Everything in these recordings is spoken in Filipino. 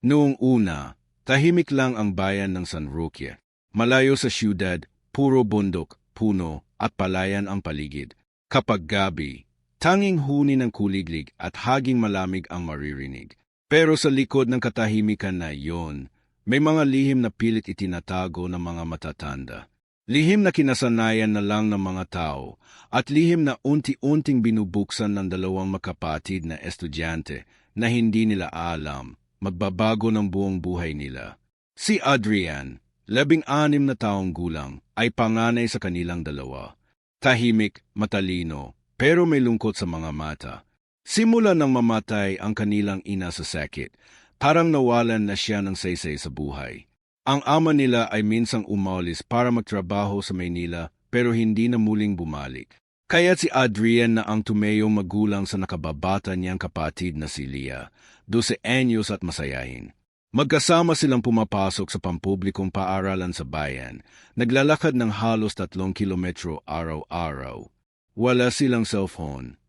Noong una, tahimik lang ang bayan ng San Roque. Malayo sa siyudad, puro bundok, puno, at palayan ang paligid. Kapag gabi, tanging huni ng kuliglig at haging malamig ang maririnig. Pero sa likod ng katahimikan na iyon, may mga lihim na pilit itinatago ng mga matatanda. Lihim na kinasanayan na lang ng mga tao at lihim na unti-unting binubuksan ng dalawang magkapatid na estudyante na hindi nila alam, magbabago ng buong buhay nila. Si Adrian, 16 na taong gulang, ay panganay sa kanilang dalawa. Tahimik, matalino, pero may lungkot sa mga mata. Simula nang mamatay ang kanilang ina sa sakit, parang nawalan na siya ng saysay sa buhay. Ang ama nila ay minsang umalis para magtrabaho sa Maynila pero hindi na muling bumalik. Kaya't si Adrian na ang tumeyong magulang sa nakababata niyang kapatid na si Leah, 12 anyos at masayahin. Magkasama silang pumapasok sa pampublikong paaralan sa bayan, naglalakad ng halos 3 kilometro araw-araw. Wala silang cellphone,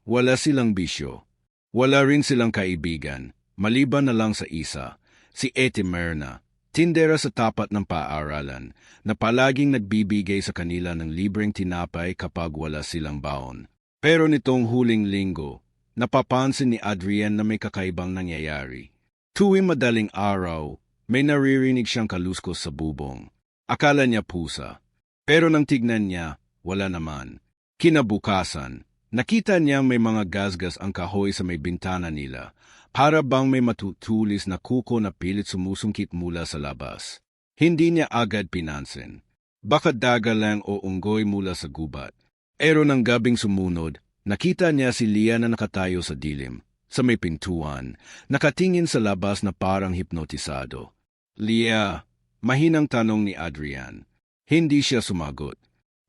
wala silang bisyo, wala rin silang kaibigan, maliban na lang sa isa, si Ate Myrna, tindera sa tapat ng paaralan, na palaging nagbibigay sa kanila ng libreng tinapay kapag wala silang baon. Pero nitong huling linggo, napapansin ni Adrian na may kakaibang nangyayari. Tuwing madaling araw, may naririnig siyang kaluskos sa bubong. Akala niya pusa. Pero nang tignan niya, wala naman. Kinabukasan, nakita niya may mga gasgas ang kahoy sa may bintana nila, para bang may matutulis na kuko na pilit sumusungkit mula sa labas. Hindi niya agad pinansin. Baka daga lang o unggoy mula sa gubat. Pero nang gabing sumunod, nakita niya si Leah na nakatayo sa dilim, sa may pintuan, nakatingin sa labas na parang hipnotisado. Leah, mahinang tanong ni Adrian. Hindi siya sumagot.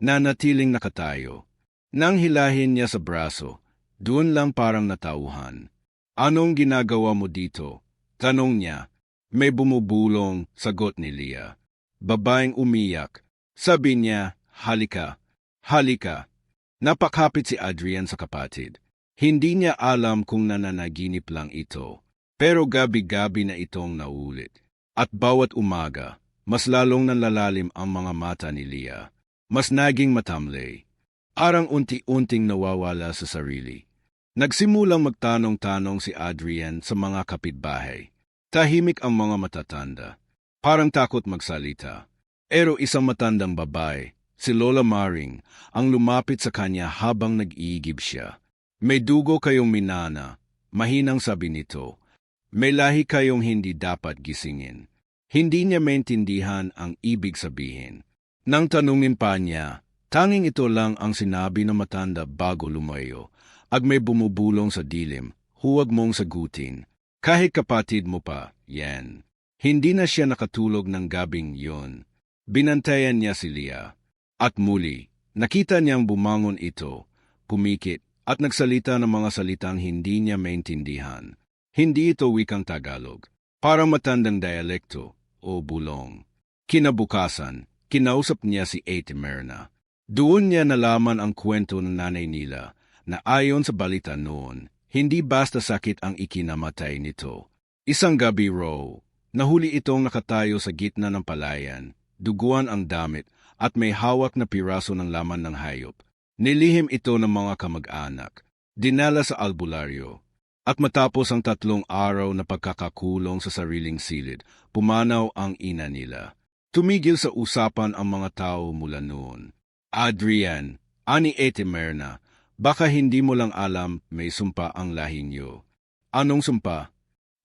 Nanatiling nakatayo. Nang hilahin niya sa braso, doon lang parang natauhan. Anong ginagawa mo dito? Tanong niya. May bumubulong, sagot ni Leah. Babaeng umiyak. Sabi niya, halika, halika. Napakapit si Adrian sa kapatid. Hindi niya alam kung nananaginip lang ito, pero gabi-gabi na itong naulit. At bawat umaga, mas lalong nanlalalim ang mga mata ni Leah. Mas naging matamlay. Parang unti-unting nawawala sa sarili. Nagsimulang magtanong-tanong si Adrian sa mga kapitbahay. Tahimik ang mga matatanda. Parang takot magsalita. Pero isang matandang babae, si Lola Maring, ang lumapit sa kanya habang nag-iigib siya. May dugo kayong minana, mahinang sabi nito. May lahi kayong hindi dapat gisingin. Hindi niya maintindihan ang ibig sabihin. Nang tanungin pa niya, tanging ito lang ang sinabi ng matanda bago lumayo. Ag may bumubulong sa dilim, huwag mong sagutin. Kahit kapatid mo pa, yan. Hindi na siya nakatulog ng gabing yon. Binantayan niya si Leah. At muli, nakita niyang bumangon ito, pumikit, at nagsalita ng mga salitang hindi niya maintindihan. Hindi ito wikang Tagalog, parang matandang dialekto o bulong. Kinabukasan, kinausap niya si Ate Myrna. Doon niya nalaman ang kwento ng nanay nila na ayon sa balita noon, hindi basta sakit ang ikinamatay nito. Isang gabi raw, nahuli itong nakatayo sa gitna ng palayan, duguan ang damit at may hawak na piraso ng laman ng hayop. Nilihim ito ng mga kamag-anak, dinala sa albularyo, at matapos ang 3 araw na pagkakakulong sa sariling silid, pumanaw ang ina nila. Tumigil sa usapan ang mga tao mula noon. Adrian, ani Ate Myrna, baka hindi mo lang alam may sumpa ang lahi niyo. Anong sumpa?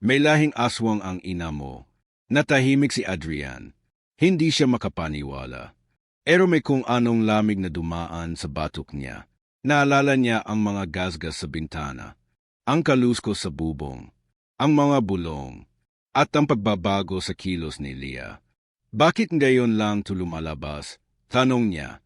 May lahing aswang ang ina mo. Natahimik si Adrian. Hindi siya makapaniwala. Pero may kung anong lamig na dumaan sa batok niya. Naalala niya ang mga gasgas sa bintana, ang kaluskos sa bubong, ang mga bulong, at ang pagbabago sa kilos ni Leah. Bakit ngayon lang ito lumalabas? Tanong niya.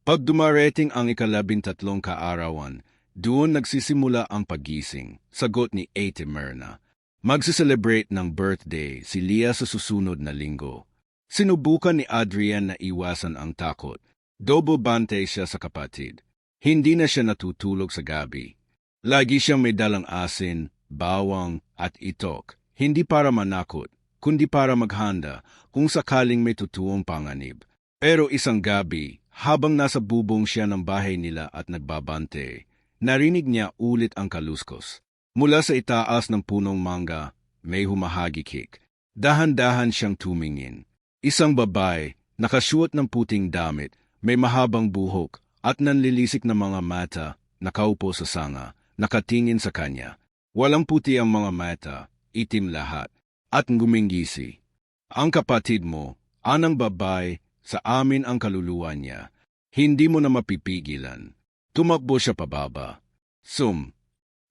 Pag dumarating ang 13 kaarawan, doon nagsisimula ang pagising, sagot ni Ate Myrna. Magsiselebrate ng birthday si Leah sa susunod na linggo. Sinubukan ni Adrian na iwasan ang takot. Double bantay siya sa kapatid. Hindi na siya natutulog sa gabi. Lagi siyang may dalang asin, bawang at itok. hindi para manakot, kundi para maghanda kung sakaling may tutuong panganib. Pero isang gabi, habang nasa bubong siya ng bahay nila at nagbabante, narinig niya ulit ang kaluskos. Mula sa itaas ng punong mangga, may humahagikik. Dahan-dahan siyang tumingin. Isang babae, nakasuot ng puting damit, may mahabang buhok at nanlilisik na mga mata, nakaupo sa sanga, nakatingin sa kanya. Walang puti ang mga mata, itim lahat, at gumingisi. Ang kapatid mo, anang babae, sa amin ang kaluluwa niya. Hindi mo na mapipigilan. Tumakbo siya pababa.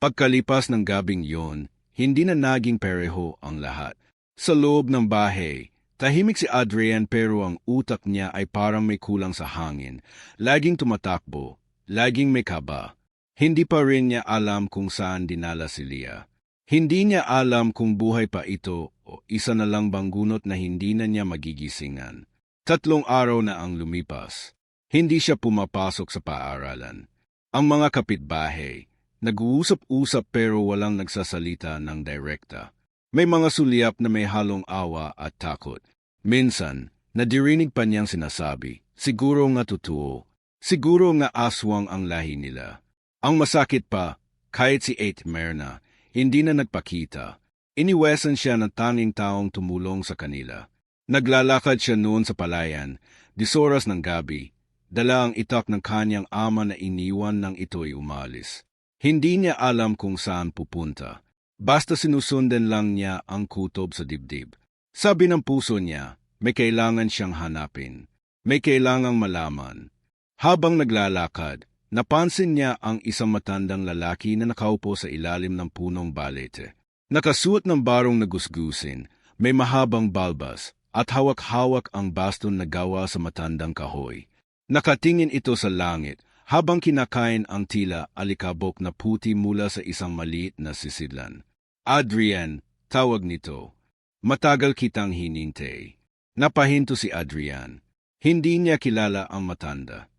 Pagkalipas ng gabing yon, hindi na naging pareho ang lahat. Sa loob ng bahay, tahimik si Adrian pero ang utak niya ay parang may kulang sa hangin. Laging tumatakbo, laging may kaba. Hindi pa rin niya alam kung saan dinala si Leah. Hindi niya alam kung buhay pa ito o isa na lang banggunot na hindi na niya magigisingan. 3 araw na ang lumipas. Hindi siya pumapasok sa paaralan. Ang mga kapitbahay, nag-uusap-usap pero walang nagsasalita ng direkta. May mga sulyap na may halong awa at takot. Minsan, nadirinig pa niyang sinasabi, siguro nga totoo, siguro nga aswang ang lahi nila. Ang masakit pa, kahit si Eight Myrna, hindi na nagpakita. Iniwesan siya ng tanging taong tumulong sa kanila. Naglalakad siya noon sa palayan, 10 oras ng gabi, dala ang itak ng kanyang ama na iniwan nang ito'y umalis. Hindi niya alam kung saan pupunta. Basta sinusundan lang niya ang kutob sa dibdib. Sabi ng puso niya, may kailangan siyang hanapin. May kailangang malaman. Habang naglalakad, napansin niya ang isang matandang lalaki na nakaupo sa ilalim ng punong balete. Nakasuot ng barong na gusgusin, may mahabang balbas, at hawak-hawak ang baston na gawa sa matandang kahoy. Nakatingin ito sa langit, habang kinakain ang tila alikabok na puti mula sa isang maliit na sisidlan. Adrian, tawag nito. Matagal kitang hinintay. Napahinto si Adrian. Hindi niya kilala ang matanda.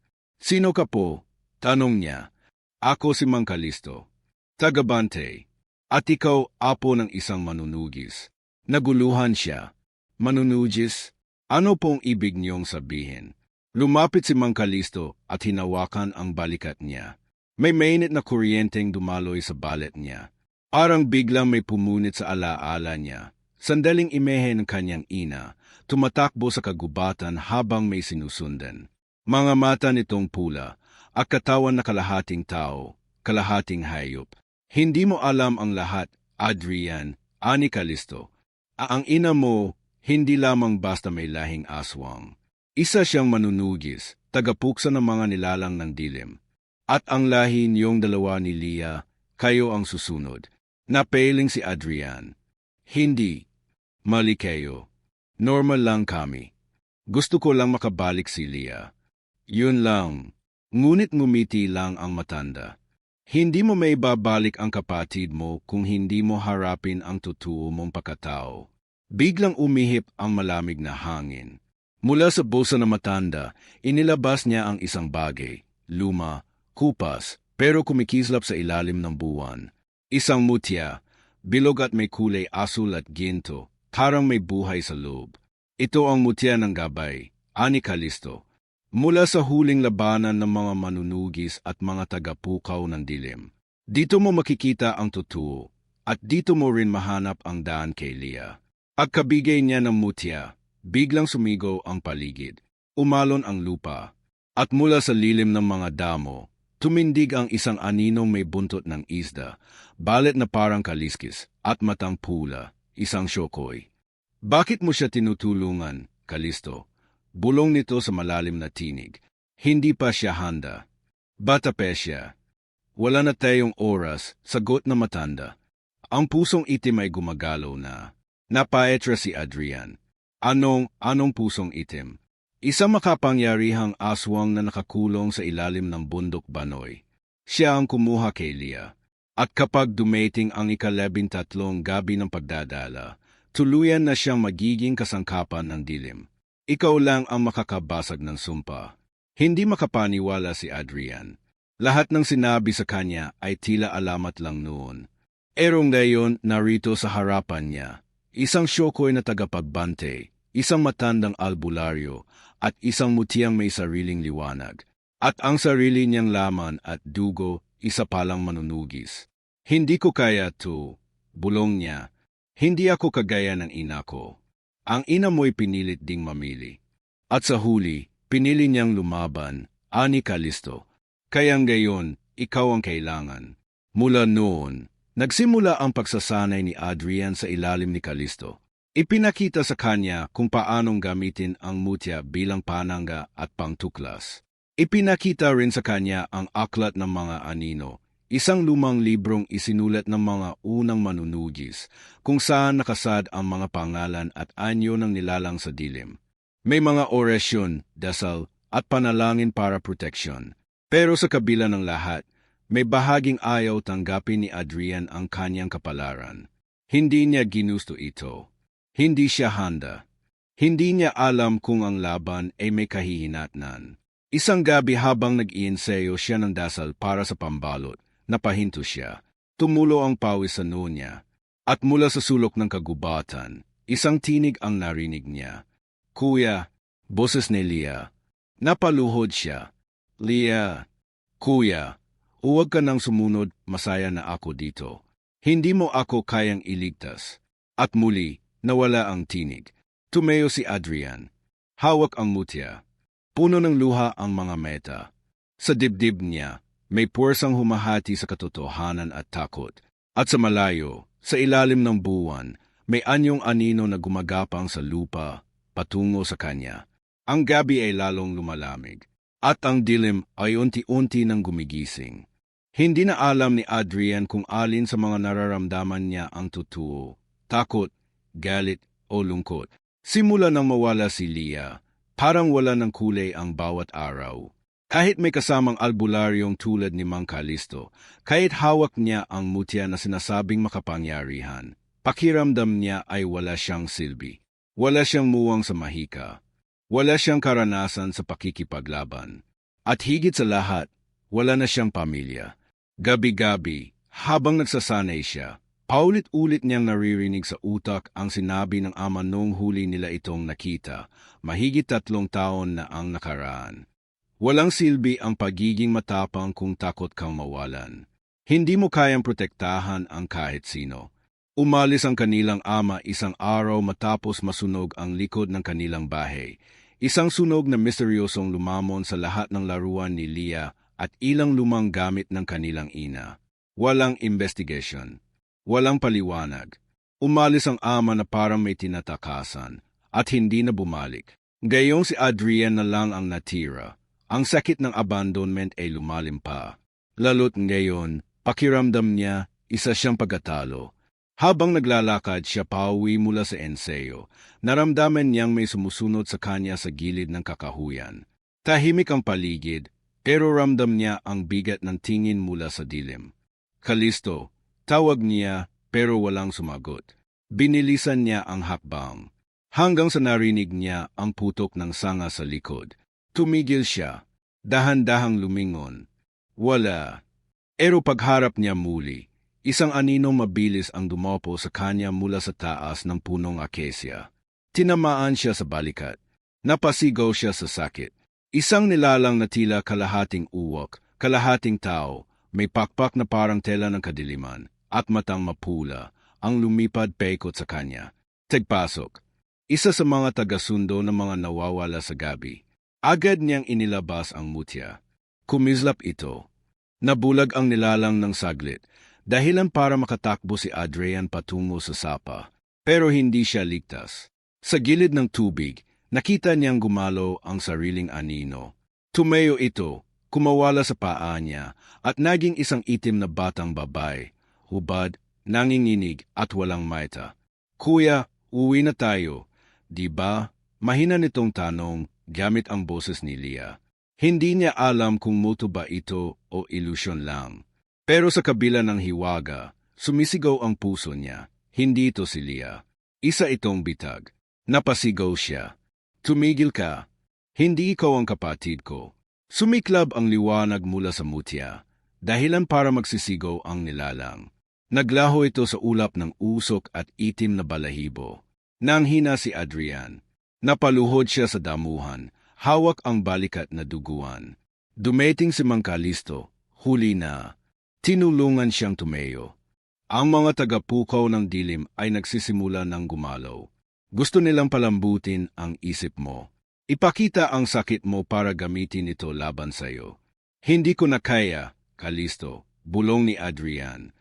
Sino ka po? Tanong niya. Ako si Mang Kalisto. Tagabante. At ikaw apo ng isang manunugis. Naguluhan siya. Manunugis? Ano pong ibig niyong sabihin? Lumapit si Mang Kalisto at hinawakan ang balikat niya. May mainit na kuryenteng dumaloy sa balet niya. Parang biglang may pumunit sa alaala niya. Sandaling imehe ng kanyang ina, tumatakbo sa kagubatan habang may sinusundan. Mga mata nitong pula, at katawan na kalahating tao, kalahating hayop. Hindi mo alam ang lahat, Adrian, ani Kalisto. Ang ina mo, hindi lamang basta may lahing aswang. Isa siyang manunugis, tagapuksa ng mga nilalang ng dilim. At ang lahi niyong dalawa ni Leah, kayo ang susunod. Napailing si Adrian. Hindi. Mali kayo. Normal lang kami. Gusto ko lang makabalik si Leah. Yun lang. Ngunit ngumiti lang ang matanda. Hindi mo may babalik ang kapatid mo kung hindi mo harapin ang totoo mong pagkatao. Biglang umihip ang malamig na hangin. Mula sa bulsa ng matanda, inilabas niya ang isang bagay, luma, kupas, pero kumikislap sa ilalim ng buwan. Isang mutya, bilog at may kulay asul at ginto, parang may buhay sa loob. Ito ang mutya ng gabay, ani Kalisto. Mula sa huling labanan ng mga manunugis at mga tagapukaw ng dilim. Dito mo makikita ang totoo, at dito mo rin mahanap ang daan kay Leah. Pagkabigay niya ng mutya, biglang sumigaw ang paligid. Umalon ang lupa, at mula sa lilim ng mga damo, tumindig ang isang aninong may buntot ng isda, balet na parang kaliskis, at matang pula, isang syokoy. Bakit mo siya tinutulungan, Kalisto? Bulong nito sa malalim na tinig. Hindi pa siya handa. Bata pa siya. Wala na tayong oras, sagot na matanda. Ang pusong itim ay gumagalaw na. Napaetra si Adrian. Anong pusong itim? Isang makapangyarihang aswang na nakakulong sa ilalim ng bundok banoy. Siya ang kumuha kay Leah. At kapag dumating ang 13 gabi ng pagdadala, tuluyan na siyang magiging kasangkapan ng dilim. Ikaw lang ang makakabasag ng sumpa. Hindi makapaniwala si Adrian. Lahat ng sinabi sa kanya ay tila alamat lang noon. Erong ngayon narito sa harapan niya, isang syokoy na tagapagbante, isang matandang albularyo, at isang mutiyang may sariling liwanag. At ang sarili niyang laman at dugo, isa palang manunugis. Hindi ko kaya to, bulong niya. Hindi ako kagaya ng ina ko. Ang ina mo'y pinilit ding mamili. At sa huli, pinili niyang lumaban, ani Kalisto. Kaya ngayon, ikaw ang kailangan. Mula noon, nagsimula ang pagsasanay ni Adrian sa ilalim ni Kalisto. Ipinakita sa kanya kung paanong gamitin ang mutya bilang panangga at pangtuklas. Ipinakita rin sa kanya ang aklat ng mga anino, isang lumang librong isinulat ng mga unang manunugis, kung saan nakasad ang mga pangalan at anyo ng nilalang sa dilim. May mga orasyon, dasal, at panalangin para proteksyon. Pero sa kabila ng lahat, may bahaging ayaw tanggapin ni Adrian ang kanyang kapalaran. Hindi niya ginusto ito. Hindi siya handa. Hindi niya alam kung ang laban ay may kahihinatnan. Isang gabi habang nag-iensayo siya ng dasal para sa pambalot, napahinto siya. Tumulo ang pawis sa noo niya. At mula sa sulok ng kagubatan, isang tinig ang narinig niya. Kuya, boses ni Leah. Napaluhod siya. Leah, kuya, huwag ka nang sumunod, masaya na ako dito. Hindi mo ako kayang iligtas. At muli, nawala ang tinig. Tumayo si Adrian. Hawak ang mutya. Puno ng luha ang mga meta. Sa dibdib niya, may puwersang humahati sa katotohanan at takot. At sa malayo, sa ilalim ng buwan, may anyong anino na gumagapang sa lupa, patungo sa kanya. Ang gabi ay lalong lumalamig, at ang dilim ay unti-unti nang gumigising. Hindi na alam ni Adrian kung alin sa mga nararamdaman niya ang totoo, takot, galit o lungkot. Simula nang mawala si Leah, parang wala ng kulay ang bawat araw. Kahit may kasamang albularyong tulad ni Mang Kalisto, kahit hawak niya ang mutya na sinasabing makapangyarihan, pakiramdam niya ay wala siyang silbi. Wala siyang muwang sa mahika. Wala siyang karanasan sa pakikipaglaban. At higit sa lahat, wala na siyang pamilya. Gabi-gabi, habang nagsasanay siya, paulit-ulit niyang naririnig sa utak ang sinabi ng ama noong huli nila itong nakita, mahigit 3 taon na ang nakaraan. Walang silbi ang pagiging matapang kung takot kang mawalan. Hindi mo kayang protektahan ang kahit sino. Umalis ang kanilang ama isang araw matapos masunog ang likod ng kanilang bahay. Isang sunog na misteryosong lumamon sa lahat ng laruan ni Leah at ilang lumang gamit ng kanilang ina. Walang investigation. Walang paliwanag. Umalis ang ama na parang may tinatakasan at hindi na bumalik. Gayong si Adrian na lang ang natira. Ang sakit ng abandonment ay lumalim pa. Lalo't ngayon, pakiramdam niya, isa siyang pagkatalo. Habang naglalakad siya pauwi mula sa ensayo, naramdaman niyang may sumusunod sa kanya sa gilid ng kakahuyan. Tahimik ang paligid, pero ramdam niya ang bigat ng tingin mula sa dilim. Kalisto, tawag niya pero walang sumagot. Binilisan niya ang hakbang. Hanggang sa narinig niya ang putok ng sanga sa likod. Tumigil siya, dahan-dahang lumingon. Wala. Pero pagharap niya muli, isang aninong mabilis ang dumopo sa kanya mula sa taas ng punong akesya. Tinamaan siya sa balikat. Napasigaw siya sa sakit. Isang nilalang na tila kalahating uwak, kalahating tao, may pakpak na parang tela ng kadiliman, at matang mapula, ang lumipad paikot sa kanya. Tagpasok. Isa sa mga tagasundo ng mga nawawala sa gabi. Agad niyang inilabas ang mutya. Kumislap ito. Nabulag ang nilalang ng saglit, dahilan para makatakbo si Adrian patungo sa sapa. Pero hindi siya ligtas. Sa gilid ng tubig, nakita niyang gumalaw ang sariling anino. Tumayo ito, kumawala sa paa niya, at naging isang itim na batang babae, hubad, nanginginig at walang maita. Kuya, uwi na tayo. Di ba? Mahina nitong tanong, gamit ang boses ni Leah. Hindi niya alam kung multo ba ito o ilusyon lang. Pero sa kabila ng hiwaga, sumisigaw ang puso niya. Hindi ito si Leah. Isa itong bitag. Napasigaw siya. Tumigil ka. Hindi ikaw ang kapatid ko. Sumiklab ang liwanag mula sa mutya. Dahilan para magsisigaw ang nilalang. Naglaho ito sa ulap ng usok at itim na balahibo. Nanghina si Adrian. Napaluhod siya sa damuhan, hawak ang balikat na duguan. Dumating si Mang Kalisto, huli na. Tinulungan siyang tumayo. Ang mga taga-pukaw ng dilim ay nagsisimula ng gumalaw. Gusto nilang palambutin ang isip mo. Ipakita ang sakit mo para gamitin ito laban sa'yo. Hindi ko na kaya, Kalisto, bulong ni Adrian.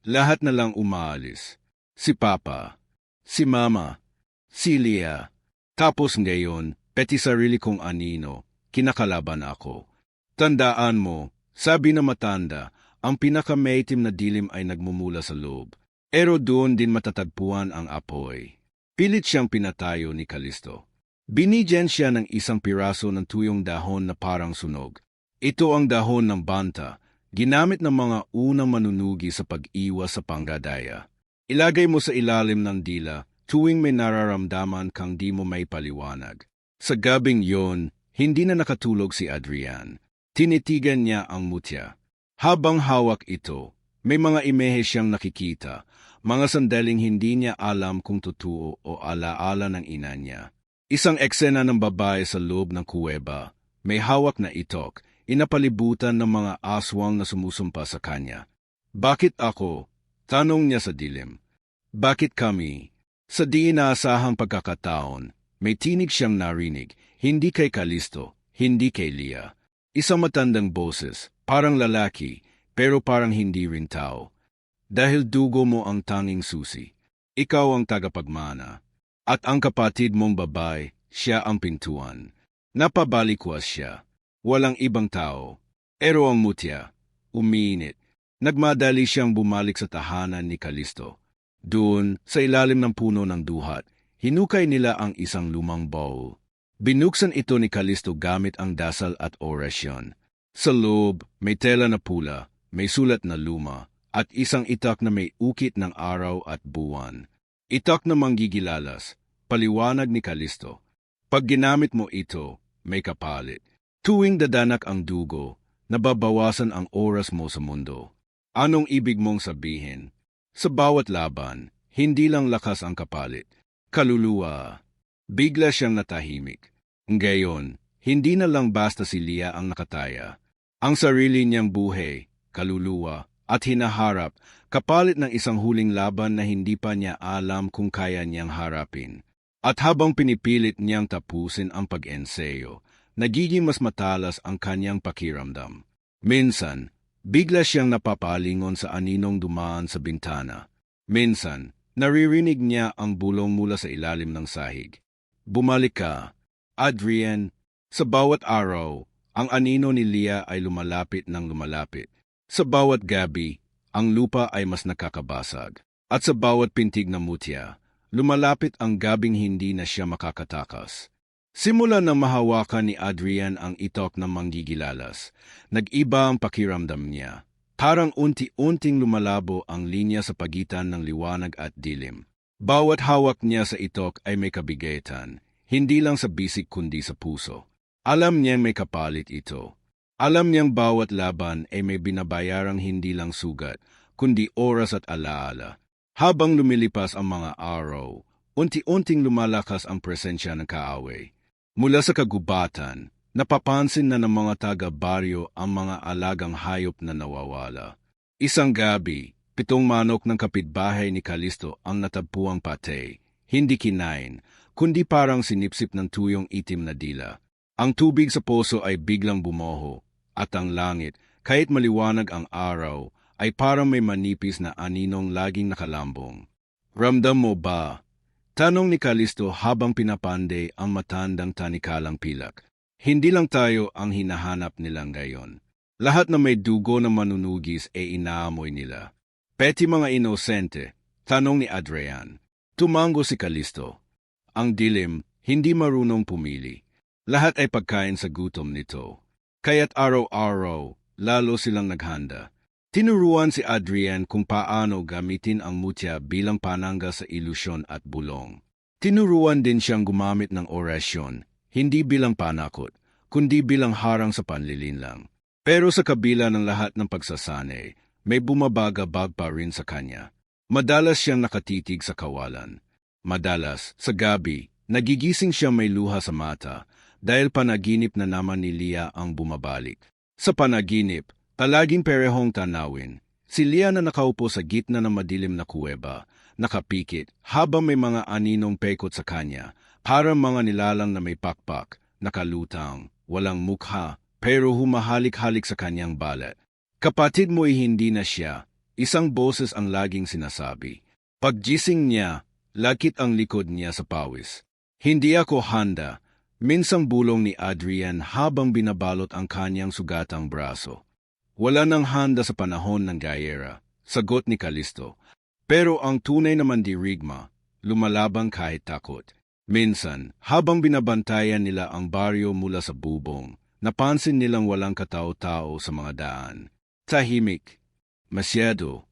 Lahat na lang umaalis. Si Papa, si Mama, si Lia. Tapos ngayon, peti sarili kong anino, kinakalaban ako. Tandaan mo, sabi na matanda, ang pinakamaitim na dilim ay nagmumula sa loob. Pero doon din matatagpuan ang apoy. Pilit siyang pinatayo ni Kalisto. Binigyan siya ng isang piraso ng tuyong dahon na parang sunog. Ito ang dahon ng banta, ginamit ng mga unang manunugi sa pag-iwas sa panggadaya. Ilagay mo sa ilalim ng dila, tuwing may nararamdaman kang di mo may paliwanag. Sa gabing yon, hindi na nakatulog si Adrian. Tinitigan niya ang mutya. Habang hawak ito, may mga imehe siyang nakikita, mga sandaling hindi niya alam kung totoo o alaala ng ina niya. Isang eksena ng babae sa loob ng kuweba, may hawak na itok, inapalibutan ng mga aswang na sumusumpa sa kanya. Bakit ako? Tanong niya sa dilim. Bakit kami? Sa di inaasahang pagkakataon, may tinig siyang narinig, hindi kay Kalisto, hindi kay Lia. Isang matandang boses, parang lalaki, pero parang hindi rin tao. Dahil dugo mo ang tanging susi, ikaw ang tagapagmana, at ang kapatid mong babae, siya ang pintuan. Napabalikwas siya, walang ibang tao, pero ang mutya, umiinit. Nagmadali siyang bumalik sa tahanan ni Kalisto. Doon, sa ilalim ng puno ng duhat, hinukay nila ang isang lumang bowl. Binuksan ito ni Kalisto gamit ang dasal at orasyon. Sa loob, may tela na pula, may sulat na luma, at isang itak na may ukit ng araw at buwan. Itak na manggigilalas, paliwanag ni Kalisto. Pag ginamit mo ito, may kapalit. Tuwing dadanak ang dugo, nababawasan ang oras mo sa mundo. Anong ibig mong sabihin? Sa bawat laban, hindi lang lakas ang kapalit. Kaluluwa. Bigla siyang natahimik. Ngayon, hindi na lang basta si Lia ang nakataya. Ang sarili niyang buhay, kaluluwa, at hinaharap, kapalit ng isang huling laban na hindi pa niya alam kung kaya niyang harapin. At habang pinipilit niyang tapusin ang pag-ensayo, nagiging mas matalas ang kanyang pakiramdam. Minsan, bigla siyang napapalingon sa aninong dumaan sa bintana. Minsan, naririnig niya ang bulong mula sa ilalim ng sahig. Bumalik ka, Adrian. Sa bawat araw, ang anino ni Lia ay lumalapit ng lumalapit. Sa bawat gabi, ang lupa ay mas nakakabasag. At sa bawat pintig na mutya, lumalapit ang gabing hindi na siya makakatakas. Simula na mahawakan ni Adrian ang itok ng manggigilalas, nag-iba ang pakiramdam niya. Parang unti-unting lumalabo ang linya sa pagitan ng liwanag at dilim. Bawat hawak niya sa itok ay may kabigayan, hindi lang sa bisig kundi sa puso. Alam niyang may kapalit ito. Alam niyang bawat laban ay may binabayarang hindi lang sugat, kundi oras at alaala. Habang lumilipas ang mga araw, unti-unting lumalakas ang presensya ng kaaway. Mula sa kagubatan, napapansin na ng mga taga-baryo ang mga alagang hayop na nawawala. Isang gabi, 7 manok ng kapitbahay ni Kalisto ang natagpuang patay, hindi kinain, kundi parang sinipsip ng tuyong itim na dila. Ang tubig sa poso ay biglang bumoho, at ang langit, kahit maliwanag ang araw, ay parang may manipis na aninong laging nakalambong. Ramdam mo ba? Tanong ni Kalisto habang pinapande ang matandang tanikalang pilak. Hindi lang tayo ang hinahanap nilang ngayon. Lahat na may dugo na manunugis ay inaamoy nila. Peti mga inosente, tanong ni Adrian. Tumango si Kalisto. Ang dilim, hindi marunong pumili. Lahat ay pagkain sa gutom nito. Kaya't araw-araw, lalo silang naghanda. Tinuruan si Adrian kung paano gamitin ang mutya bilang panangga sa ilusyon at bulong. Tinuruan din siyang gumamit ng orasyon, hindi bilang panakot, kundi bilang harang sa panlilinlang. Pero sa kabila ng lahat ng pagsasanay, may bumabagabag pa rin sa kanya. Madalas siyang nakatitig sa kawalan. Madalas, sa gabi, nagigising siya may luha sa mata dahil panaginip na naman ni Leah ang bumabalik. Sa panaginip, palaging perehong tanawin. Si Leah na nakaupo sa gitna ng madilim na kuweba, nakapikit habang may mga aninong pekot sa kanya, parang mga nilalang na may pakpak, nakalutang, walang mukha, pero humahalik-halik sa kanyang balat. Kapatid mo'y hindi na siya, isang boses ang laging sinasabi. Paggising niya, lakit ang likod niya sa pawis. Hindi ako handa, minsang bulong ni Adrian habang binabalot ang kanyang sugatang braso. Wala nang handa sa panahon ng gayera, sagot ni Kalisto. Pero ang tunay na mandirigma, lumalabang kahit takot. Minsan, habang binabantayan nila ang baryo mula sa bubong, napansin nilang walang katao-tao sa mga daan. Tahimik. Masyado.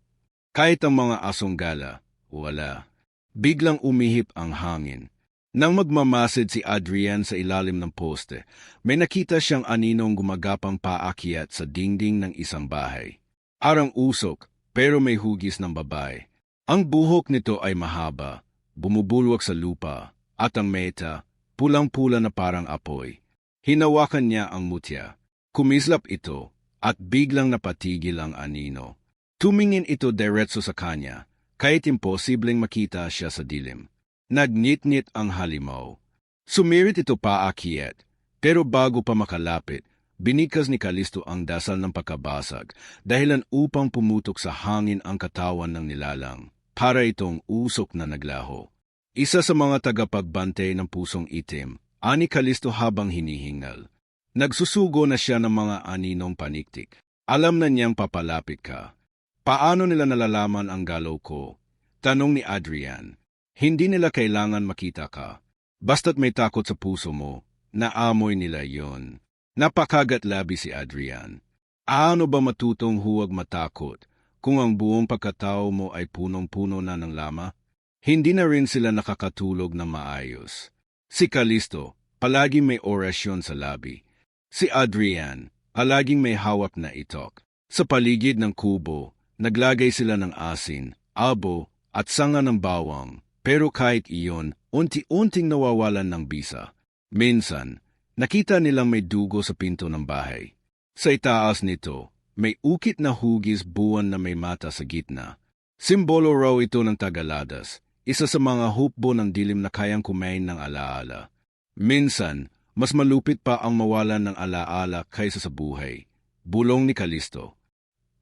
Kahit ang mga asong gala, wala. Biglang umihip ang hangin. Nang magmamasid si Adrian sa ilalim ng poste, may nakita siyang aninong gumagapang paakyat sa dingding ng isang bahay. Arang usok, pero may hugis ng babae. Ang buhok nito ay mahaba, bumubulwak sa lupa, at ang meta, pulang-pula na parang apoy. Hinawakan niya ang mutya. Kumislap ito, at biglang napatigil ang anino. Tumingin ito diretso sa kanya, kahit imposibleng makita siya sa dilim. Nagnit-nit ang halimaw. Sumirit ito paakyat, pero bago pa makalapit, binikas ni Kalisto ang dasal ng pagkabasag dahilan upang pumutok sa hangin ang katawan ng nilalang, para itong usok na naglaho. Isa sa mga tagapagbantay ng pusong itim, ani Kalisto habang hinihingal. Nagsusugo na siya ng mga aninong paniktik. Alam na niyang papalapit ka. Paano nila nalalaman ang galaw ko? Tanong ni Adrian. Hindi nila kailangan makita ka. Basta't may takot sa puso mo, naamoy nila yon. Napakagat-labi si Adrian. Ano ba matutong huwag matakot kung ang buong pagkatao mo ay punong-puno na ng lama? Hindi na rin sila nakakatulog na maayos. Si Kalisto, palaging may orasyon sa labi. Si Adrian, palaging may hawak na itok. Sa paligid ng kubo, naglagay sila ng asin, abo, at sanga ng bawang. Pero kahit iyon, unti-unting nawawalan ng bisa. Minsan, nakita nilang may dugo sa pinto ng bahay. Sa itaas nito, may ukit na hugis buwan na may mata sa gitna. Simbolo raw ito ng Tagaladas, isa sa mga hukbo ng dilim na kayang kumain ng alaala. Minsan, mas malupit pa ang mawalan ng alaala kaysa sa buhay. Bulong ni Kalisto.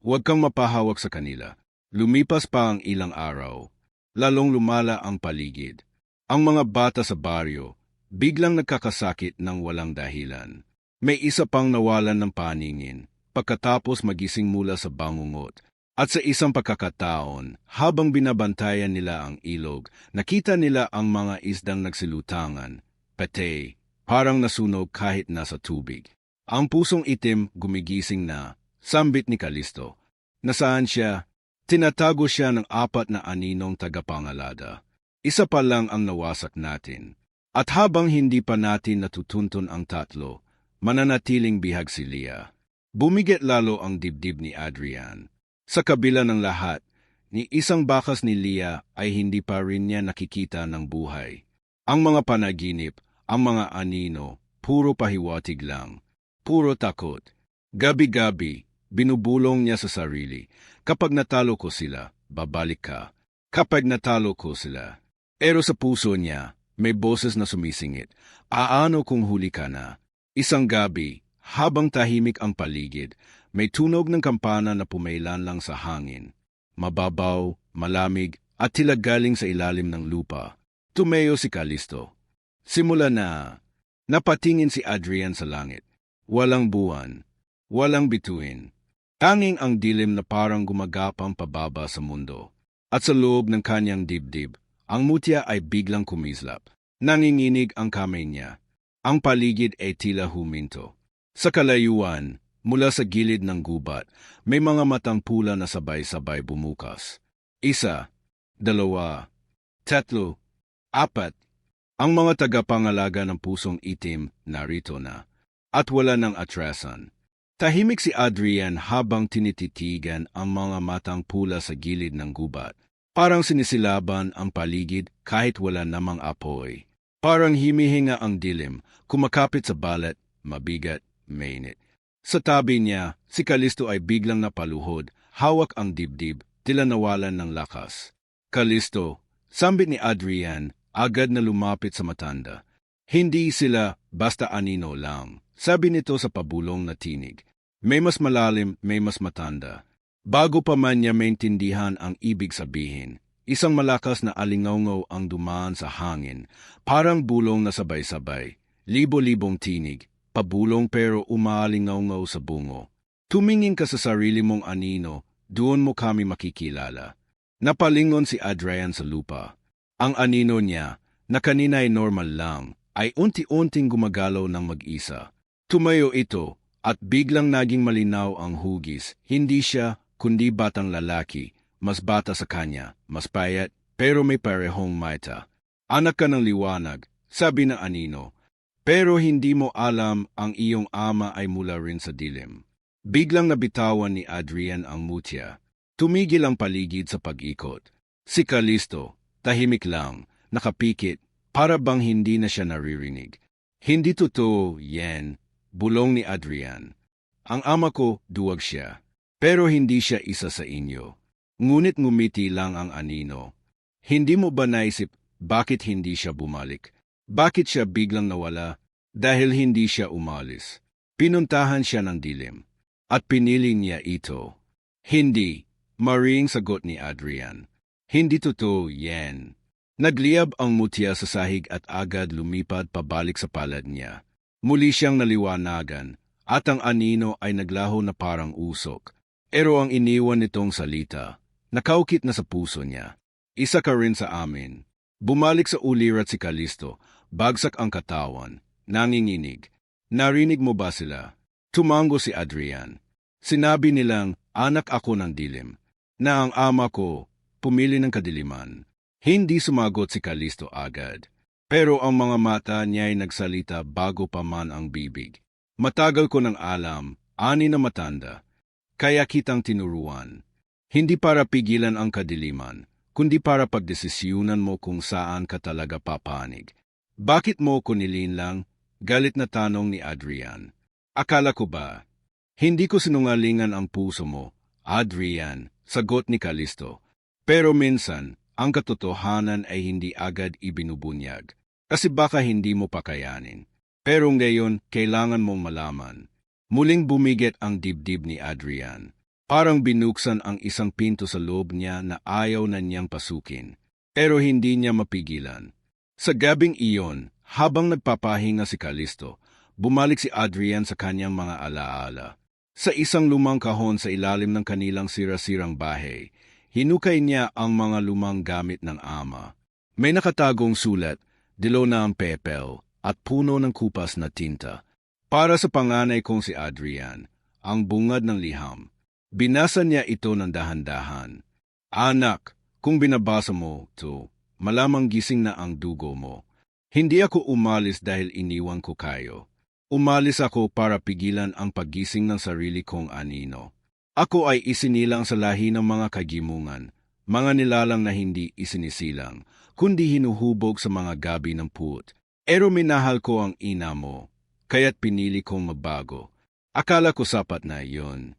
Huwag kang mapahawak sa kanila. Lumipas pa ang ilang araw. Lalong lumala ang paligid. Ang mga bata sa baryo, biglang nagkakasakit ng walang dahilan. May isa pang nawalan ng paningin, pagkatapos magising mula sa bangungot. At sa isang pagkakataon, habang binabantayan nila ang ilog, nakita nila ang mga isdang nagsilutangan, patay, parang nasunog kahit nasa tubig. Ang pusong itim gumigising na, sambit ni Kalisto. Nasaan siya? Tinatago siya ng 4 na aninong tagapangalada. Isa pa lang ang nawasak natin. At habang hindi pa natin natutuntun ang 3, mananatiling bihag si Leah. Bumigat lalo ang dibdib ni Adrian. Sa kabila ng lahat, ni isang bakas ni Leah ay hindi pa rin niya nakikita ng buhay. Ang mga panaginip, ang mga anino, puro pahiwatig lang. Puro takot. Gabi-gabi, binubulong niya sa sarili. Kapag natalo ko sila, babalik ka. Kapag natalo ko sila. Pero sa puso niya, may boses na sumisingit. Aano kung huli ka na? Isang gabi, habang tahimik ang paligid, may tunog ng kampana na pumailan lang sa hangin. Mababaw, malamig, at tila galing sa ilalim ng lupa. Tumeo si Kalisto. Simula na, napatingin si Adrian sa langit. Walang buwan, walang bituin. Tanging ang dilim na parang gumagapang pababa sa mundo. At sa loob ng kanyang dibdib, ang mutya ay biglang kumislap. Nanginginig ang kamay niya. Ang paligid ay tila huminto. Sa kalayuan, mula sa gilid ng gubat, may mga matang pula na sabay-sabay bumukas. 1, 2, 3, 4. Ang mga tagapangalaga ng pusong itim narito na. At wala ng atrasan. Tahimik si Adrian habang tinititigan ang mga matang pula sa gilid ng gubat. Parang sinisilaban ang paligid kahit wala namang apoy. Parang himihinga ang dilim, kumakapit sa balat, mabigat, mainit. Sa tabi niya, si Kalisto ay biglang napaluhod, hawak ang dibdib, tila nawalan ng lakas. Kalisto, sambit ni Adrian, agad na lumapit sa matanda. Hindi sila basta anino lang, sabi nito sa pabulong na tinig. May mas malalim, may mas matanda. Bago pa man niya maintindihan ang ibig sabihin, isang malakas na alingaungaw ang dumaan sa hangin, parang bulong na sabay-sabay, libo-libong tinig, pabulong pero umaalingaungaw sa bungo. Tumingin ka sa sarili mong anino, doon mo kami makikilala. Napalingon si Adrian sa lupa. Ang anino niya, na kanina ay normal lang, ay unti-unting gumagalaw ng mag-isa. Tumayo ito, at biglang naging malinaw ang hugis. Hindi siya, kundi batang lalaki, mas bata sa kanya, mas payat, pero may parehong mata. Anak ka ng liwanag, sabi ng anino, pero hindi mo alam ang iyong ama ay mula rin sa dilim. Biglang nabitawan ni Adrian ang mutya. Tumigil ang paligid sa pag-ikot. Si Kalisto, tahimik lang, nakapikit, para bang hindi na siya naririnig. Hindi totoo, yan, bulong ni Adrian. Ang ama ko, duwag siya. Pero hindi siya isa sa inyo. Ngunit ngumiti lang ang anino. Hindi mo ba naisip bakit hindi siya bumalik? Bakit siya biglang nawala? Dahil hindi siya umalis. Pinuntahan siya ng dilim. At pinili niya ito. Hindi, maring sagot ni Adrian. Hindi totoo yan. Nagliyab ang mutya sa sahig at agad lumipad pabalik sa palad niya. Muli siyang naliwanagan, at ang anino ay naglaho na parang usok. Pero ang iniwan nitong salita, nakaukit na sa puso niya. Isa ka rin sa amin. Bumalik sa ulirat si Kalisto, bagsak ang katawan, nanginginig. Narinig mo ba sila? Tumango si Adrian. Sinabi nilang, anak ako ng dilim, na ang ama ko, pumili ng kadiliman. Hindi sumagot si Kalisto agad. Pero ang mga mata niya ay nagsalita bago pa man ang bibig. Matagal ko nang alam, ani na matanda. Kaya kitang tinuruan. Hindi para pigilan ang kadiliman, kundi para pagdesisyunan mo kung saan ka talaga papanig. Bakit mo ko nilinlang? Galit na tanong ni Adrian. Akala ko ba? Hindi ko sinungalingan ang puso mo, Adrian, sagot ni Kalisto. Pero minsan, ang katotohanan ay hindi agad ibinubunyag. Kasi baka hindi mo pakayanin. Pero ngayon, kailangan mong malaman. Muling bumigit ang dibdib ni Adrian. Parang binuksan ang isang pinto sa loob niya na ayaw na niyang pasukin. Pero hindi niya mapigilan. Sa gabing iyon, habang nagpapahinga si Kalisto, bumalik si Adrian sa kanyang mga alaala. Sa isang lumang kahon sa ilalim ng kanilang sira-sirang bahay, hinukay niya ang mga lumang gamit ng ama. May nakatagong sulat, dilaw na ang pepel, at puno ng kupas na tinta. Para sa panganay kong si Adrian, ang bungad ng liham. Binasa niya ito ng dahan-dahan. Anak, kung binabasa mo to, malamang gising na ang dugo mo. Hindi ako umalis dahil iniwan ko kayo. Umalis ako para pigilan ang paggising ng sarili kong anino. Ako ay isinilang sa lahi ng mga kagimungan, mga nilalang na hindi isinisilang, kundi hinuhubog sa mga gabi ng puot. Pero minahal ko ang ina mo, kaya't pinili kong magbago. Akala ko sapat na iyon.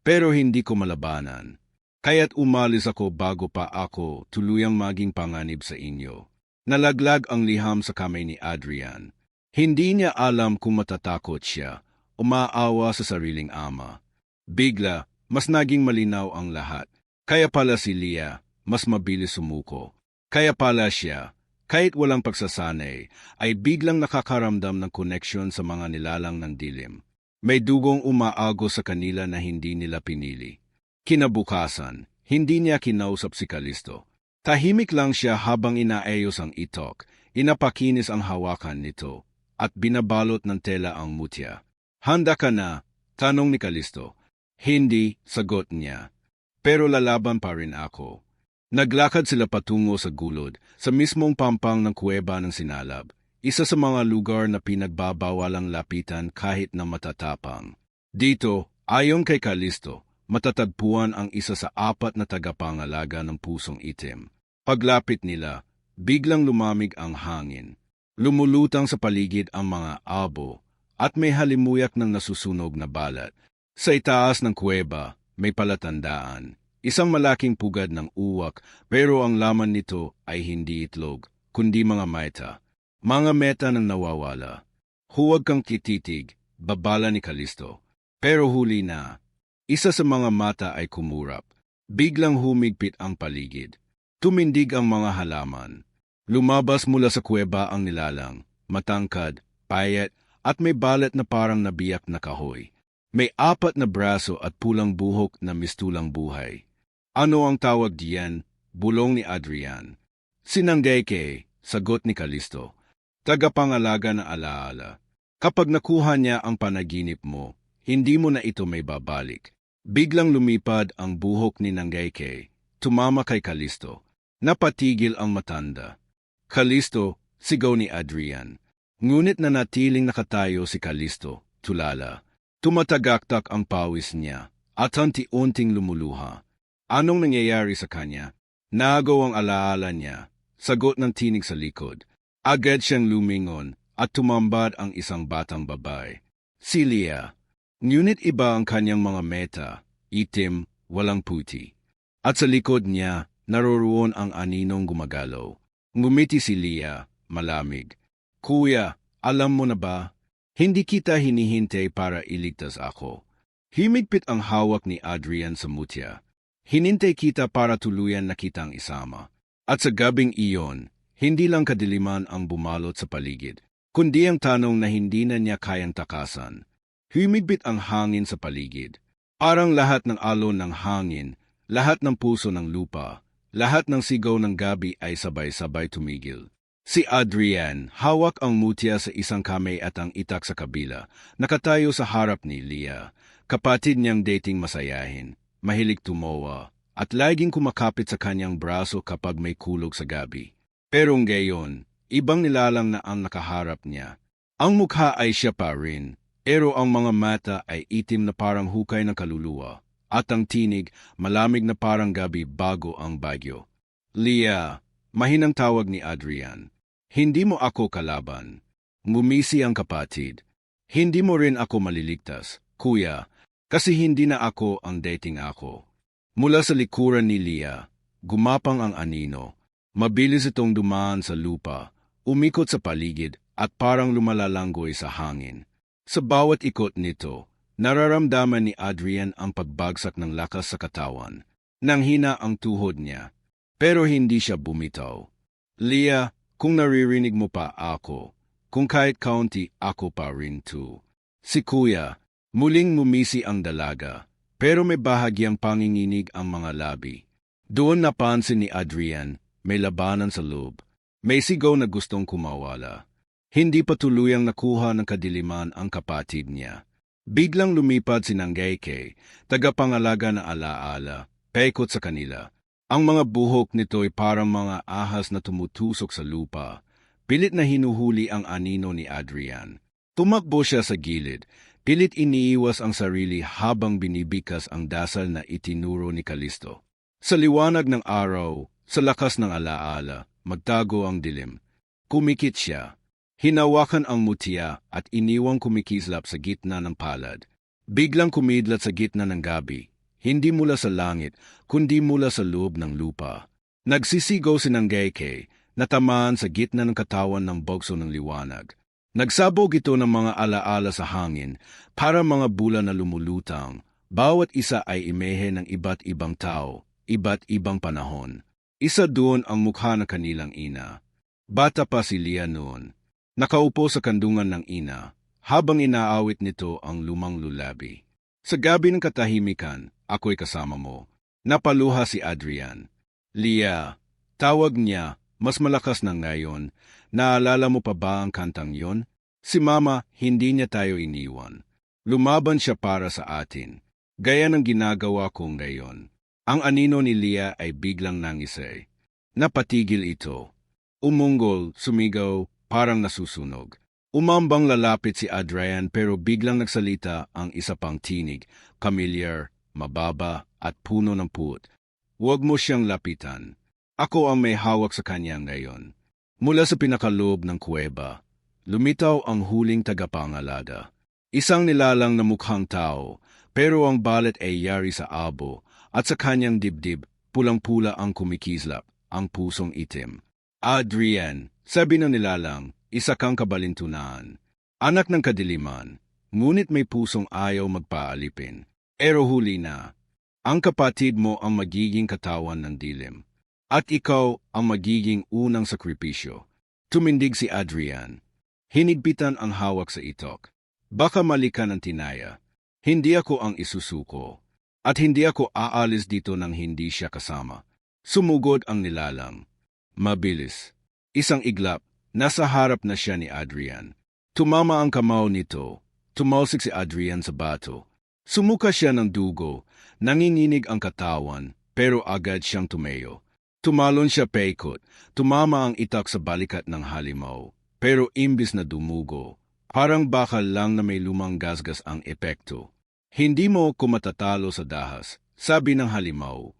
Pero hindi ko malabanan. Kaya't umalis ako bago pa ako tuluyang maging panganib sa inyo. Nalaglag ang liham sa kamay ni Adrian. Hindi niya alam kung matatakot siya, umaawa sa sariling ama. Bigla, mas naging malinaw ang lahat. Kaya pala si Leah, mas mabilis sumuko. Kaya pala siya, kahit walang pagsasanay, ay biglang nakakaramdam ng koneksyon sa mga nilalang ng dilim. May dugong umaago sa kanila na hindi nila pinili. Kinabukasan, hindi niya kinausap si Kalisto. Tahimik lang siya habang inaayos ang itok, inapakinis ang hawakan nito, at binabalot ng tela ang mutya. Handa ka na? Tanong ni Kalisto. Hindi, sagot niya. Pero lalaban pa rin ako. Naglakad sila patungo sa gulod, sa mismong pampang ng kuweba ng Sinalab, isa sa mga lugar na pinagbabawalang lapitan kahit na matatapang. Dito, ayon kay Kalisto, matatagpuan ang isa sa 4 na tagapangalaga ng pusong itim. Paglapit nila, biglang lumamig ang hangin. Lumulutang sa paligid ang mga abo at may halimuyak ng nasusunog na balat. Sa itaas ng kuweba, may palatandaan. Isang malaking pugad ng uwak pero ang laman nito ay hindi itlog, kundi mga meta. Mga meta ng nawawala. Huwag kang kititig, babala ni Kalisto. Pero huli na. Isa sa mga mata ay kumurap. Biglang humigpit ang paligid. Tumindig ang mga halaman. Lumabas mula sa kuweba ang nilalang, matangkad, payat, at may balat na parang nabiyak na kahoy. May 4 na braso at pulang buhok na mistulang buhay. Ano ang tawag diyan? Bulong ni Adrian. Sinanggay, sagot ni Kalisto. Tagapangalaga na alaala. Kapag nakuha niya ang panaginip mo, hindi mo na ito may babalik. Biglang lumipad ang buhok ni Nanggayke, tumama kay Kalisto. Napatigil ang matanda. Kalisto, sigaw ni Adrian. Ngunit nanatiling nakatayo si Kalisto, tulala. Tumatagaktak ang pawis niya, at unti-unting lumuluha. Anong nangyayari sa kanya? Nagaw ang alaala niya, sagot ng tinig sa likod. Agad siyang lumingon, at tumambad ang isang batang babae. Si Leah. Ngunit iba ang kanyang mga meta, itim, walang puti. At sa likod niya, naroroon ang aninong gumagalaw. Ngumiti si Leah, malamig. Kuya, alam mo na ba? Hindi kita hinihintay para iligtas ako. Himigpit ang hawak ni Adrian sa mutya. Hinintay kita para tuluyan na kitang isama. At sa gabing iyon, hindi lang kadiliman ang bumalot sa paligid, kundi ang tanong na hindi na niya kayang takasan. Humigpit ang hangin sa paligid. Parang lahat ng alon ng hangin, lahat ng puso ng lupa, lahat ng sigaw ng gabi ay sabay-sabay tumigil. Si Adrian, hawak ang mutya sa isang kamay at ang itak sa kabila, nakatayo sa harap ni Leah, kapatid niyang dating masayahin, mahilig tumawa, at laging kumakapit sa kanyang braso kapag may kulog sa gabi. Pero ngayon, ibang nilalang na ang nakaharap niya. Ang mukha ay siya pa rin, pero ang mga mata ay itim na parang hukay ng kaluluwa, at ang tinig malamig na parang gabi bago ang bagyo. Leah, mahinang tawag ni Adrian. Hindi mo ako kalaban. Ngumisi ang kapatid. Hindi mo rin ako maliligtas, kuya, kasi hindi na ako ang dating ako. Mula sa likuran ni Leah, gumapang ang anino. Mabilis itong dumaan sa lupa, umikot sa paligid at parang lumalalanggoy sa hangin. Sa bawat ikot nito, nararamdaman ni Adrian ang pagbagsak ng lakas sa katawan. Nanghina ang tuhod niya, pero hindi siya bumitaw. Leah, kung naririnig mo pa ako, kung kahit kaunti ako pa rin to. Si kuya, muling mumisi ang dalaga, pero may bahagyang panginginig ang mga labi. Doon napansin ni Adrian, may labanan sa loob. May sigaw na gustong kumawala. Hindi pa tuluyang nakuha ng kadiliman ang kapatid niya. Biglang lumipad si Nanggayke, tagapangalaga na alaala, paikot sa kanila. Ang mga buhok nito ay parang mga ahas na tumutusok sa lupa. Pilit na hinuhuli ang anino ni Adrian. Tumakbo siya sa gilid, pilit iniiwas ang sarili habang binibikas ang dasal na itinuro ni Kalisto. Sa liwanag ng araw, sa lakas ng alaala, magtago ang dilim. Kumikit siya. Hinawakan ang mutya at iniwang kumikislap sa gitna ng palad. Biglang kumidlat sa gitna ng gabi, hindi mula sa langit, kundi mula sa loob ng lupa. Nagsisigaw si Nanggayke, natamaan sa gitna ng katawan ng bugso ng liwanag. Nagsabog ito ng mga alaala sa hangin, para mga bulan na lumulutang. Bawat isa ay imehe ng iba't ibang tao, iba't ibang panahon. Isa doon ang mukha ng kanilang ina. Bata pa si Leah noon. Nakaupo sa kandungan ng ina, habang inaawit nito ang lumang lulabi. Sa gabi ng katahimikan, ako'y kasama mo. Napaluha si Adrian. Leah, tawag niya, mas malakas na ngayon. Naalala mo pa ba ang kantang yon? Si Mama, hindi niya tayo iniwan. Lumaban siya para sa atin. Gaya ng ginagawa ko ngayon. Ang anino ni Leah ay biglang nangisay. Napatigil ito. Umunggol, sumigaw, parang nasusunog. Umambang lalapit si Adrian pero biglang nagsalita ang isa pang tinig, familiar, mababa at puno ng puot. Huwag mo siyang lapitan. Ako ang may hawak sa kanya ngayon. Mula sa pinakaloob ng kuweba, lumitaw ang huling tagapangalaga. Isang nilalang na mukhang tao, pero ang balat ay yari sa abo at sa kanyang dibdib, pulang-pula ang kumikislap, ang pusong itim. Adrian, sabi ng nilalang, isa kang kabalintunaan. Anak ng kadiliman, ngunit may pusong ayaw magpaalipin. Pero huli na, ang kapatid mo ang magiging katawan ng dilim. At ikaw ang magiging unang sakripisyo. Tumindig si Adrian. Hinigpitan ang hawak sa itok. Baka mali ka ng tinaya. Hindi ako ang isusuko. At hindi ako aalis dito nang hindi siya kasama. Sumugod ang nilalang. Mabilis. Isang iglap. Nasa harap na siya ni Adrian. Tumama ang kamao nito. Tumalsik si Adrian sa bato. Sumuka siya ng dugo. Nanginginig ang katawan, pero agad siyang tumayo. Tumalon siya paikot. Tumama ang itak sa balikat ng halimaw. Pero imbis na dumugo, parang bakal lang na may lumang gasgas ang epekto. Hindi mo ko matatalo sa dahas, sabi ng halimaw.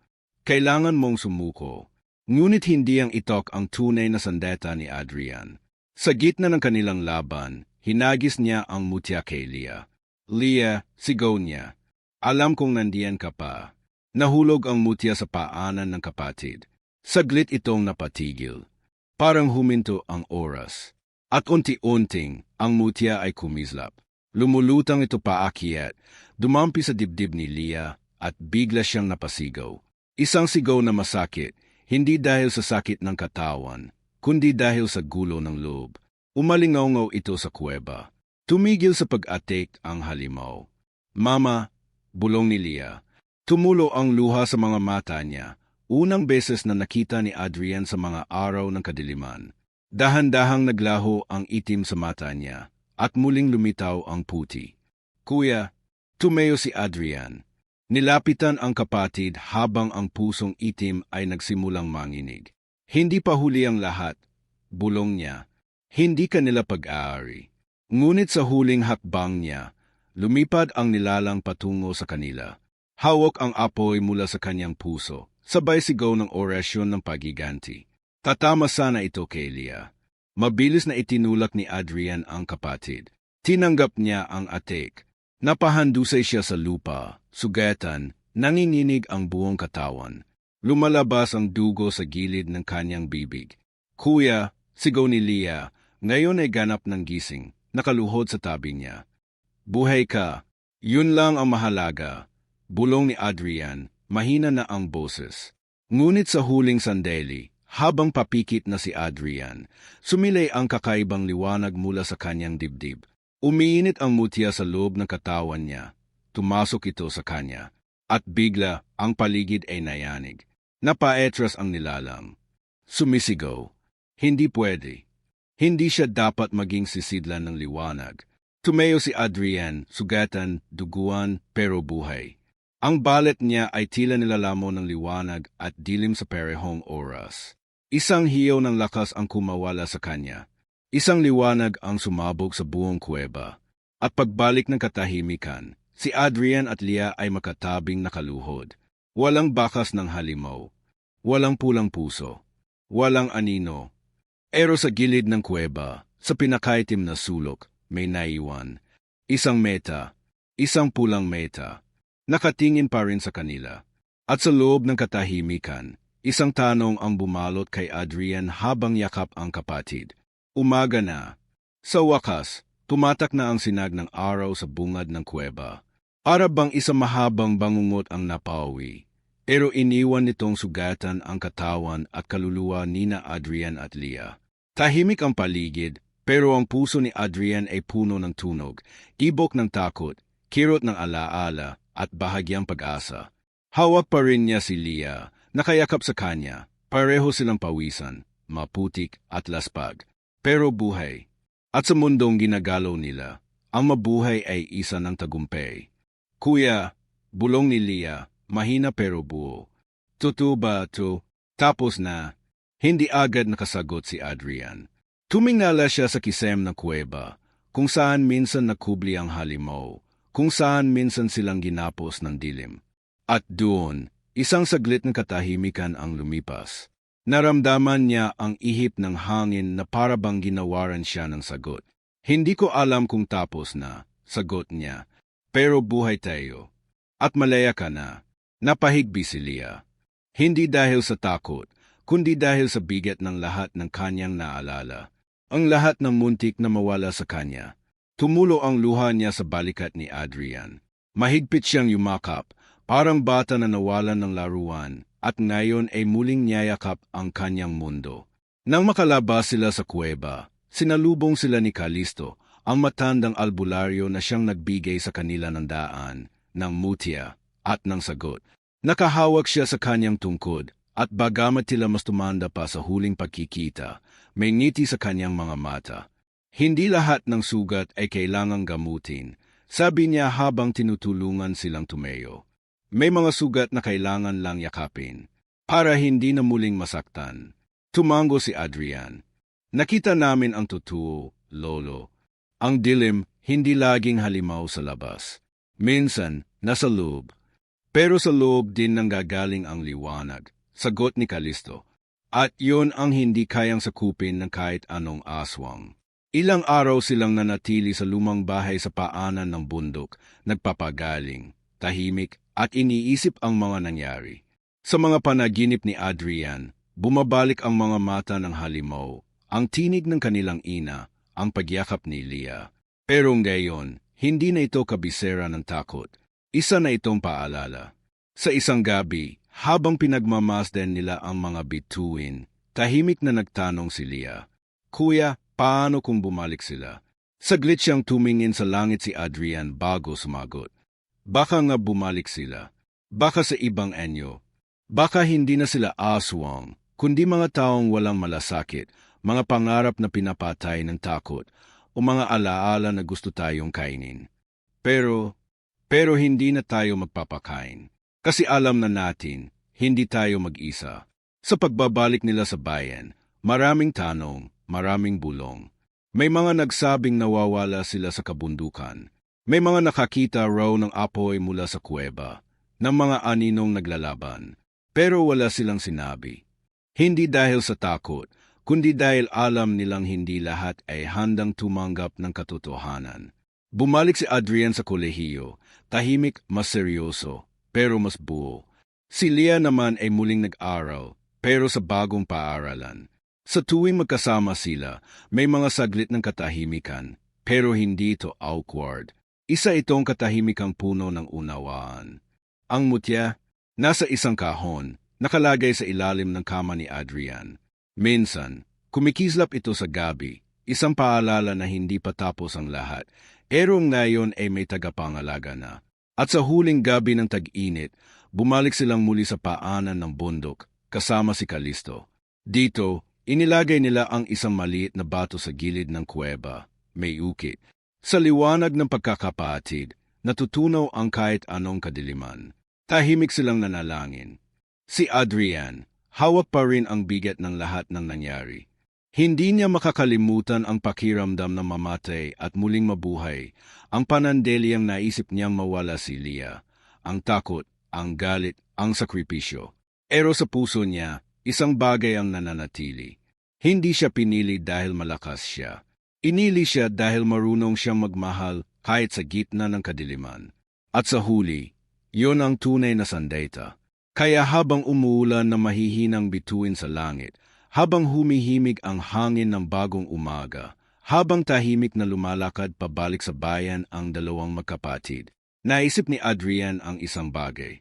Kailangan mong sumuko. Ngunit hindi ang itok ang tunay na sandata ni Adrian. Sa gitna ng kanilang laban, hinagis niya ang mutya kay Leah. Leah, sigaw niya. Alam kong nandiyan ka pa. Nahulog ang mutya sa paanan ng kapatid. Saglit itong napatigil. Parang huminto ang oras. At unti-unting, ang mutya ay kumislap. Lumulutang ito paakyat, dumampi sa dibdib ni Leah at bigla siyang napasigaw. Isang sigaw na masakit. Hindi dahil sa sakit ng katawan, kundi dahil sa gulo ng loob. Umalingaw-ngaw ito sa kuweba. Tumigil sa pag-atik ang halimaw. Mama, bulong ni Leah. Tumulo ang luha sa mga mata niya. Unang beses na nakita ni Adrian sa mga araw ng kadiliman. Dahan-dahang naglaho ang itim sa mata niya at muling lumitaw ang puti. Kuya, tumayo si Adrian. Nilapitan ang kapatid habang ang pusong itim ay nagsimulang manginig. Hindi pa huli ang lahat, bulong niya. Hindi kanila pag-aari. Ngunit sa huling hakbang niya, lumipad ang nilalang patungo sa kanila. Hawak ang apoy mula sa kanyang puso, sabay sigaw ng orasyon ng pagiganti. Tatama sana ito kay Leah. Mabilis na itinulak ni Adrian ang kapatid. Tinanggap niya ang atik. Napahandusay siya sa lupa, sugatan, nanginginig ang buong katawan. Lumalabas ang dugo sa gilid ng kanyang bibig. Kuya, sigaw ni Leah, ngayon ay ganap ng gising, nakaluhod sa tabi niya. Buhay ka, yun lang ang mahalaga, bulong ni Adrian, mahina na ang boses. Ngunit sa huling sandali, habang papikit na si Adrian, sumilay ang kakaibang liwanag mula sa kanyang dibdib. Umiinit ang mutya sa loob ng katawan niya. Tumasok ito sa kanya. At bigla, ang paligid ay nayanig. Napaetras ang nilalang. Sumisigaw. Hindi pwede. Hindi siya dapat maging sisidlan ng liwanag. Tumayo si Adrian, sugatan, duguan, pero buhay. Ang balat niya ay tila nilalamo ng liwanag at dilim sa parehong oras. Isang hiyaw ng lakas ang kumawala sa kanya. Isang liwanag ang sumabog sa buong kuweba. At pagbalik ng katahimikan, si Adrian at Leah ay makatabing nakaluhod. Walang bakas ng halimaw. Walang pulang puso. Walang anino. Pero sa gilid ng kuweba, sa pinakaitim na sulok, may naiwan. Isang meta. Isang pulang meta. Nakatingin pa rin sa kanila. At sa loob ng katahimikan, isang tanong ang bumalot kay Adrian habang yakap ang kapatid. Umaga na. Sa wakas, tumatak na ang sinag ng araw sa bungad ng kuweba. Para bang isang mahabang bangungot ang napawi. Pero iniwan nitong sugatan ang katawan at kaluluwa nina Adrian at Leah. Tahimik ang paligid, pero ang puso ni Adrian ay puno ng tunog, ibok ng takot, kirot ng alaala at bahagyang pag-asa. Hawak pa rin niya si Leah, nakayakap sa kanya. Pareho silang pawisan, maputik at laspag. Pero buhay. At sa mundong ginagalaw nila, ang mabuhay ay isa ng tagumpay. Kuya, bulong ni Leah, mahina pero buo. Totoo ba ito? Tapos na. Hindi agad nakasagot si Adrian. Tumingala siya sa kisem ng kuweba, kung saan minsan nakubli ang halimaw, kung saan minsan silang ginapos ng dilim. At doon, isang saglit ng katahimikan ang lumipas. Naramdaman niya ang ihip ng hangin na para bang ginawaran siya ng sagot. Hindi ko alam kung tapos na, sagot niya, pero buhay tayo. At malaya ka na. Napahigbi si Leah. Hindi dahil sa takot, kundi dahil sa bigat ng lahat ng kanyang naalala. Ang lahat ng muntik na mawala sa kanya. Tumulo ang luha niya sa balikat ni Adrian. Mahigpit siyang yumakap, parang bata na nawalan ng laruan, at ngayon ay muling niyayakap ang kanyang mundo. Nang makalabas sila sa kuweba, sinalubong sila ni Kalisto, ang matandang albularyo na siyang nagbigay sa kanila ng daan, ng mutya, at ng sagot. Nakahawak siya sa kanyang tungkod, at bagamat tila mas tumanda pa sa huling pagkikita, may ngiti sa kanyang mga mata. Hindi lahat ng sugat ay kailangang gamutin, sabi niya habang tinutulungan silang tumayo. May mga sugat na kailangan lang yakapin, para hindi na muling masaktan. Tumango si Adrian. Nakita namin ang totoo, Lolo. Ang dilim, hindi laging halimaw sa labas. Minsan, nasa loob. Pero sa loob din nanggagaling ang liwanag, sagot ni Kalisto. At yun ang hindi kayang sakupin ng kahit anong aswang. Ilang araw silang nanatili sa lumang bahay sa paanan ng bundok, nagpapagaling, tahimik, at iniisip ang mga nangyari. Sa mga panaginip ni Adrian, bumabalik ang mga mata ng halimaw, ang tinig ng kanilang ina, ang pagyakap ni Leah. Pero ngayon, hindi na ito kabisera ng takot. Isa na itong paalala. Sa isang gabi, habang pinagmamasdan nila ang mga bituin, tahimik na nagtanong si Leah, Kuya, paano kung bumalik sila? Saglit siyang tumingin sa langit si Adrian bago sumagot. Baka nga bumalik sila. Baka sa ibang anyo. Baka hindi na sila aswang, kundi mga taong walang malasakit, mga pangarap na pinapatay ng takot, o mga alaala na gusto tayong kainin. Pero hindi na tayo magpapakain. Kasi alam na natin, hindi tayo mag-isa. Sa pagbabalik nila sa bayan, maraming tanong, maraming bulong. May mga nagsabing nawawala sila sa kabundukan. May mga nakakita raw ng apoy mula sa kuweba, ng mga aninong naglalaban. Pero wala silang sinabi. Hindi dahil sa takot, kundi dahil alam nilang hindi lahat ay handang tumanggap ng katotohanan. Bumalik si Adrian sa kolehiyo, tahimik, mas seryoso, pero mas buo. Si Leah naman ay muling nag-aral, pero sa bagong paaralan. Sa tuwing magkasama sila, may mga saglit ng katahimikan, pero hindi ito awkward. Isa itong katahimikang puno ng unawaan. Ang mutya, nasa isang kahon, nakalagay sa ilalim ng kama ni Adrian. Minsan, kumikislap ito sa gabi, isang paalala na hindi pa tapos ang lahat, pero ngayon ay may tagapangalaga na. At sa huling gabi ng tag-init, bumalik silang muli sa paanan ng bundok, kasama si Kalisto. Dito, inilagay nila ang isang maliit na bato sa gilid ng kuweba, may ukit. Sa liwanag ng pagkakapatid, natutunaw ang kahit anong kadiliman. Tahimik silang nanalangin. Si Adrian, hawak pa rin ang bigat ng lahat ng nangyari. Hindi niya makakalimutan ang pakiramdam na mamatay at muling mabuhay, ang panandaliang naisip niyang mawala si Leah, ang takot, ang galit, ang sakripisyo. Pero sa puso niya, isang bagay ang nananatili. Hindi siya pinili dahil malakas siya. Inili siya dahil marunong siyang magmahal kahit sa gitna ng kadiliman. At sa huli, yon ang tunay na sandata. Kaya habang umuulan na mahihinang bituin sa langit, habang humihimig ang hangin ng bagong umaga, habang tahimik na lumalakad pabalik sa bayan ang dalawang magkapatid, naisip ni Adrian ang isang bagay.